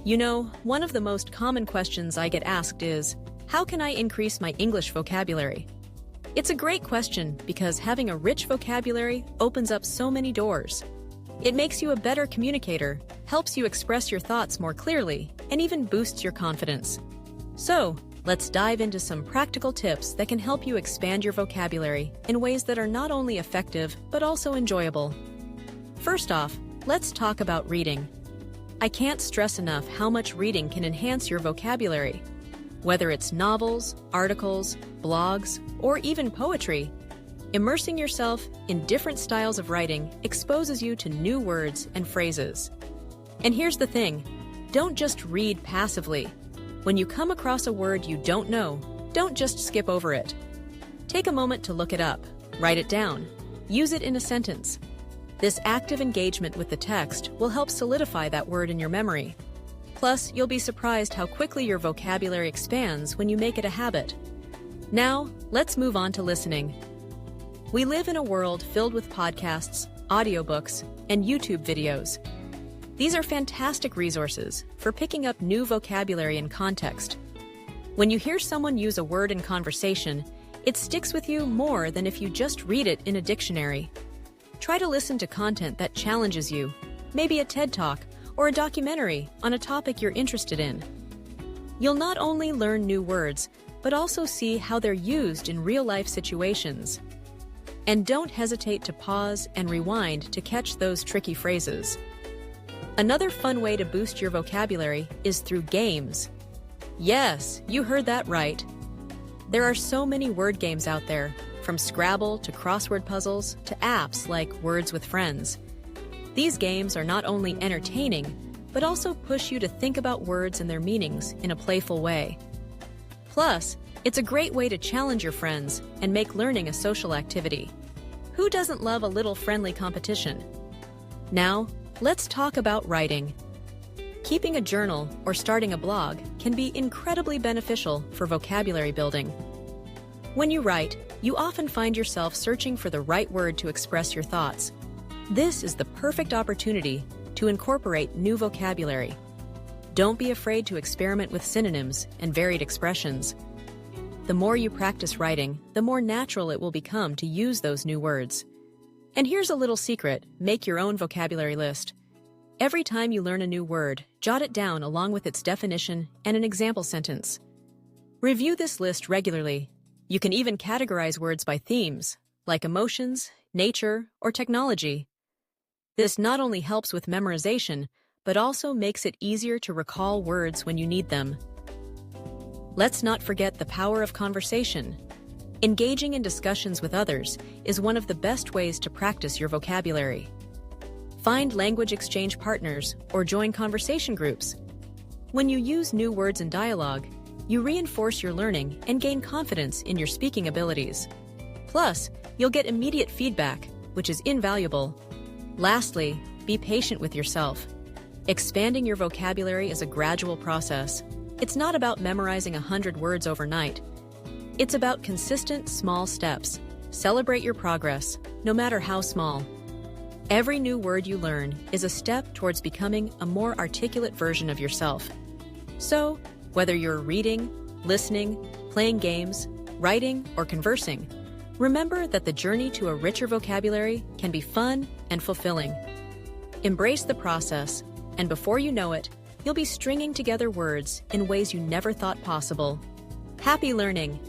One of the most common questions I get asked is, how can I increase my English vocabulary? It's a great question because having a rich vocabulary opens up so many doors. It makes you a better communicator, helps you express your thoughts more clearly, and even boosts your confidence. So, let's dive into some practical tips that can help you expand your vocabulary in ways that are not only effective, but also enjoyable. First off, let's talk about reading. I can't stress enough how much reading can enhance your vocabulary. Whether it's novels, articles, blogs, or even poetry, immersing yourself in different styles of writing exposes you to new words and phrases. And here's the thing, don't just read passively. When you come across a word you don't know, don't just skip over it. Take a moment to look it up, write it down, use it in a sentence. This active engagement with the text will help solidify that word in your memory. Plus, you'll be surprised how quickly your vocabulary expands when you make it a habit. Now, let's move on to listening. We live in a world filled with podcasts, audiobooks, and YouTube videos. These are fantastic resources for picking up new vocabulary and context. When you hear someone use a word in conversation, it sticks with you more than if you just read it in a dictionary. Try to listen to content that challenges you, maybe a TED Talk or a documentary on a topic you're interested in. You'll not only learn new words, but also see how they're used in real-life situations. And don't hesitate to pause and rewind to catch those tricky phrases. Another fun way to boost your vocabulary is through games. Yes, you heard that right. There are so many word games out there, from Scrabble to crossword puzzles to apps like Words with Friends. These games are not only entertaining, but also push you to think about words and their meanings in a playful way. Plus, it's a great way to challenge your friends and make learning a social activity. Who doesn't love a little friendly competition? Now, let's talk about writing. Keeping a journal or starting a blog can be incredibly beneficial for vocabulary building. When you write, you often find yourself searching for the right word to express your thoughts. This is the perfect opportunity to incorporate new vocabulary. Don't be afraid to experiment with synonyms and varied expressions. The more you practice writing, the more natural it will become to use those new words. And here's a little secret, make your own vocabulary list. Every time you learn a new word, jot it down along with its definition and an example sentence. Review this list regularly. You can even categorize words by themes, like emotions, nature, or technology. This not only helps with memorization, but also makes it easier to recall words when you need them. Let's not forget the power of conversation. Engaging in discussions with others is one of the best ways to practice your vocabulary. Find language exchange partners or join conversation groups. When you use new words in dialogue, you reinforce your learning and gain confidence in your speaking abilities. Plus, you'll get immediate feedback, which is invaluable. Lastly, be patient with yourself. Expanding your vocabulary is a gradual process. It's not about memorizing 100 words overnight. It's about consistent, small steps. Celebrate your progress, no matter how small. Every new word you learn is a step towards becoming a more articulate version of yourself. So, whether you're reading, listening, playing games, writing, or conversing, remember that the journey to a richer vocabulary can be fun and fulfilling. Embrace the process, and before you know it, you'll be stringing together words in ways you never thought possible. Happy learning!